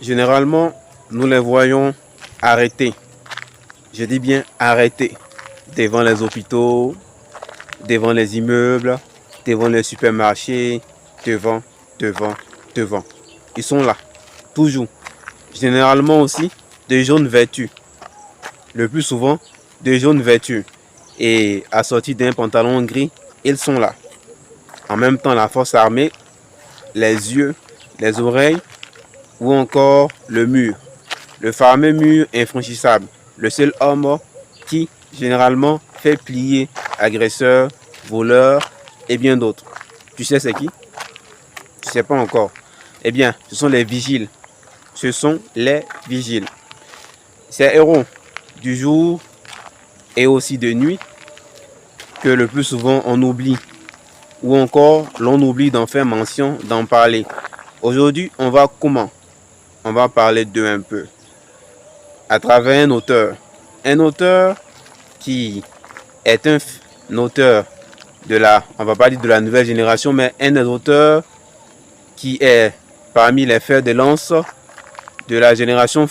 Généralement, nous les voyons arrêtés. Je dis bien arrêtés. Devant les hôpitaux, devant les immeubles, devant les supermarchés, devant, devant. Ils sont là, toujours. Généralement aussi, de jaunes vêtus. Le plus souvent, de jaunes vêtus. Et assortis d'un pantalon gris, ils sont là. En même temps, la force armée, les yeux, les oreilles, ou encore le mur. Le fameux mur infranchissable. Le seul homme qui, généralement, fait plier agresseurs, voleurs et bien d'autres. Tu sais c'est qui? Tu sais pas encore. Eh bien, ce sont les vigiles. Ce sont les vigiles. Ces héros du jour et aussi de nuit que le plus souvent on oublie ou encore l'on oublie d'en faire mention, d'en parler. Aujourd'hui, on va comment? On va parler d'eux un peu à travers un auteur. Un auteur qui est un auteur de la, on va pas dire de la nouvelle génération, mais un des auteurs qui est parmi les fers de lance de la génération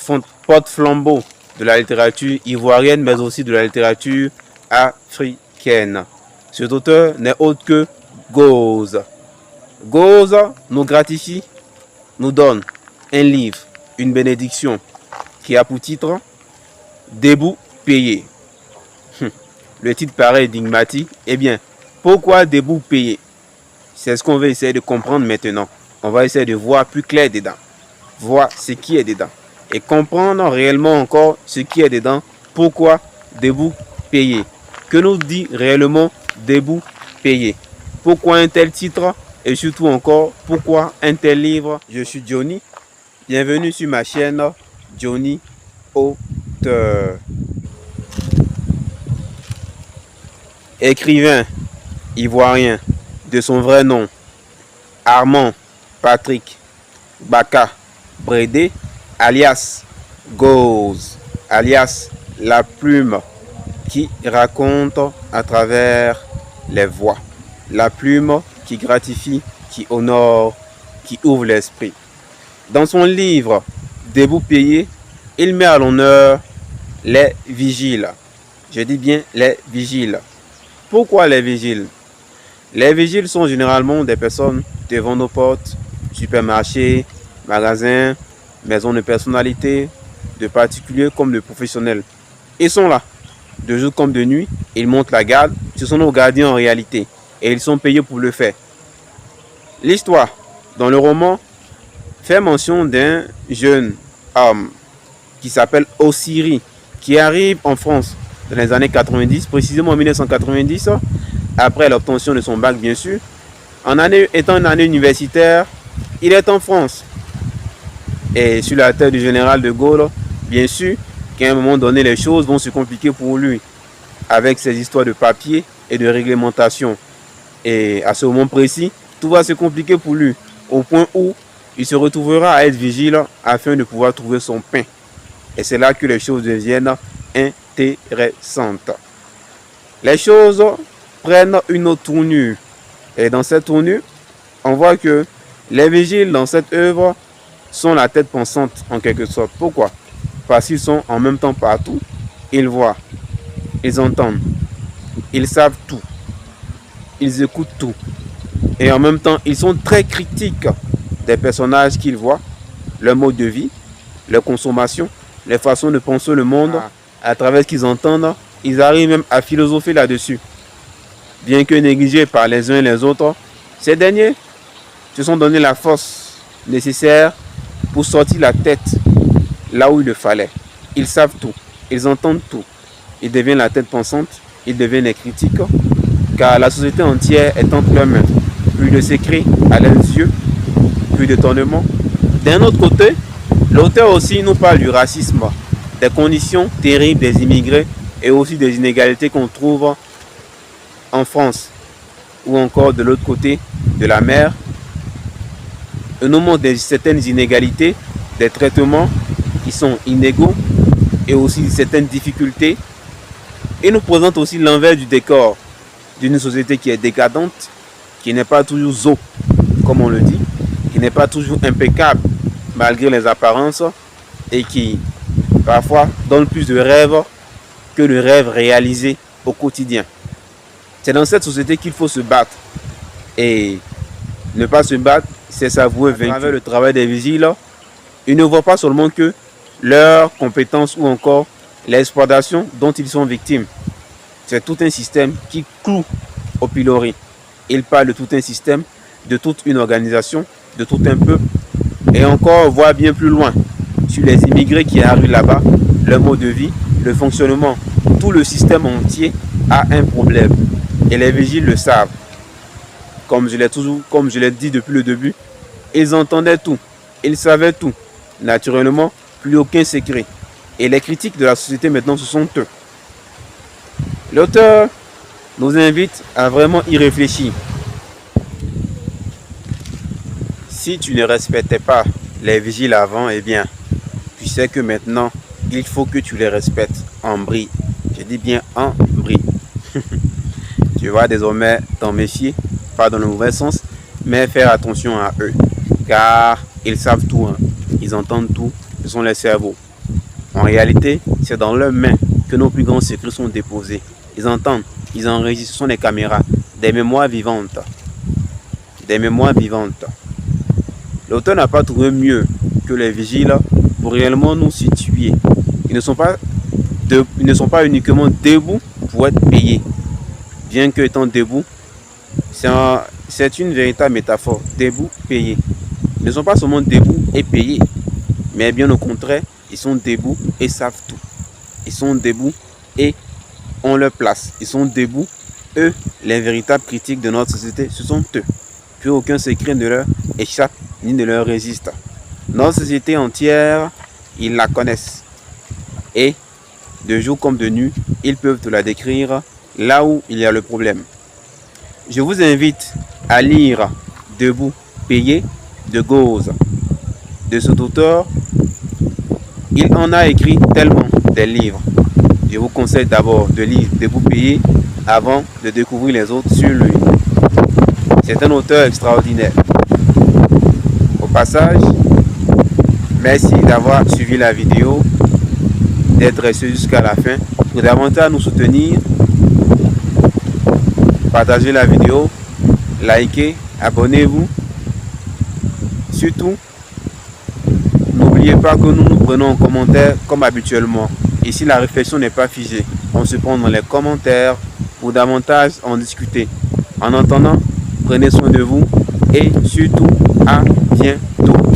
porte-flambeau de la littérature ivoirienne, mais aussi de la littérature africaine. Cet auteur n'est autre que Goz. Goz nous gratifie, nous donne un livre, une bénédiction qui a pour titre Debout payé. Le titre paraît énigmatique. Eh bien, pourquoi debout payé? C'est ce qu'on va essayer de comprendre maintenant. On va essayer de voir plus clair dedans. Voir ce qui est dedans. Et comprendre réellement encore ce qui est dedans. Pourquoi debout payé? Que nous dit réellement debout payé? Pourquoi un tel titre? Et surtout encore, pourquoi un tel livre? Je suis Johnny. Bienvenue sur ma chaîne Johnny Auteur. Écrivain ivoirien de son vrai nom, Armand Patrick Baka Brédé, alias Goz, alias la plume qui raconte à travers les voix. La plume qui gratifie, qui honore, qui ouvre l'esprit. Dans son livre Debout payé, il met à l'honneur les vigiles. Je dis bien les vigiles. Pourquoi les vigiles? Les vigiles sont généralement des personnes devant nos portes, supermarchés, magasins, maisons de personnalités, de particuliers comme de professionnels. Ils sont là, de jour comme de nuit, ils montent la garde, ce sont nos gardiens en réalité, et ils sont payés pour le faire. L'histoire, dans le roman, fait mention d'un jeune homme qui s'appelle Osiri, qui arrive en France dans les années 90, précisément en 1990, après l'obtention de son bac bien sûr. Étant une année universitaire, il est en France. Et sur la tête du général de Gaulle, bien sûr, qu'à un moment donné, les choses vont se compliquer pour lui, avec ses histoires de papier et de réglementation. Et à ce moment précis, tout va se compliquer pour lui, au point où il se retrouvera à être vigile afin de pouvoir trouver son pain. Et c'est là que les choses deviennent intéressantes. Les choses prennent une autre tournure. Et dans cette tournure, on voit que les vigiles dans cette œuvre sont la tête pensante en quelque sorte. Pourquoi? Parce qu'ils sont en même temps partout. Ils voient, ils entendent, ils savent tout, ils écoutent tout. Et en même temps, ils sont très critiques des personnages qu'ils voient, leur mode de vie, leur consommation, les façons de penser le monde, à travers ce qu'ils entendent, ils arrivent même à philosopher là-dessus. Bien que négligés par les uns et les autres, ces derniers se sont donné la force nécessaire pour sortir la tête là où il le fallait. Ils savent tout, ils entendent tout. Ils deviennent la tête pensante, ils deviennent les critiques, car la société entière est entre leurs mains. Plus de secrets à leurs yeux, plus d'étonnement. D'un autre côté, l'auteur aussi nous parle du racisme, des conditions terribles des immigrés et aussi des inégalités qu'on trouve en France ou encore de l'autre côté de la mer. Il nous montre certaines inégalités, des traitements qui sont inégaux et aussi certaines difficultés. Et nous présente aussi l'envers du décor d'une société qui est décadente, qui n'est pas toujours zo, comme on le dit, qui n'est pas toujours impeccable, malgré les apparences et qui parfois donne plus de rêves que le rêve réalisé au quotidien. C'est dans cette société qu'il faut se battre. Et ne pas se battre, c'est s'avouer vaincu. À travers le travail des vigiles, ils ne voient pas seulement que leurs compétences ou encore l'exploitation dont ils sont victimes. C'est tout un système qui cloue au pilori. Ils parlent de tout un système, de toute une organisation, de tout un peuple, et encore voire bien plus loin sur les immigrés qui arrivent là-bas, leur mode de vie, le fonctionnement, tout le système entier a un problème. Et les vigiles le savent. Comme je l'ai dit depuis le début, ils entendaient tout, ils savaient tout. Naturellement, plus aucun secret. Et les critiques de la société maintenant, ce sont eux. L'auteur nous invite à vraiment y réfléchir. Si tu ne respectais pas les vigiles avant, eh bien, tu sais que maintenant, il faut que tu les respectes en bris. Je dis bien en bris. Tu vas désormais t'en méfier, pas dans le mauvais sens, mais faire attention à eux. Car ils savent tout, hein. Ils entendent tout, ce sont les cerveaux. En réalité, c'est dans leurs mains que nos plus grands secrets sont déposés. Ils entendent, ils enregistrent, ce sont des caméras, des mémoires vivantes. Des mémoires vivantes. L'auteur n'a pas trouvé mieux que les vigiles pour réellement nous situer. Ils ne sont pas uniquement debout pour être payés. Bien que étant debout, c'est une véritable métaphore. Debout, payé. Ils ne sont pas seulement debout et payés, mais bien au contraire, ils sont debout et savent tout. Ils sont debout et ont leur place. Ils sont debout. Eux, les véritables critiques de notre société, ce sont eux. Plus aucun secret ne leur échappe ni ne leur résiste. Notre société entière, ils la connaissent. Et de jour comme de nuit, ils peuvent te la décrire là où il y a le problème. Je vous invite à lire Debout, payé de Gauze. De cet auteur, il en a écrit tellement des livres. Je vous conseille d'abord de lire Debout, payé avant de découvrir les autres sur lui. C'est un auteur extraordinaire. Au passage, merci d'avoir suivi la vidéo, d'être resté jusqu'à la fin. Pour davantage nous soutenir, partagez la vidéo, likez, abonnez-vous. Surtout, n'oubliez pas que nous nous prenons en commentaire comme habituellement. Ici, la réflexion n'est pas figée. On se prend dans les commentaires pour davantage en discuter. En attendant, prenez soin de vous et surtout, à bientôt.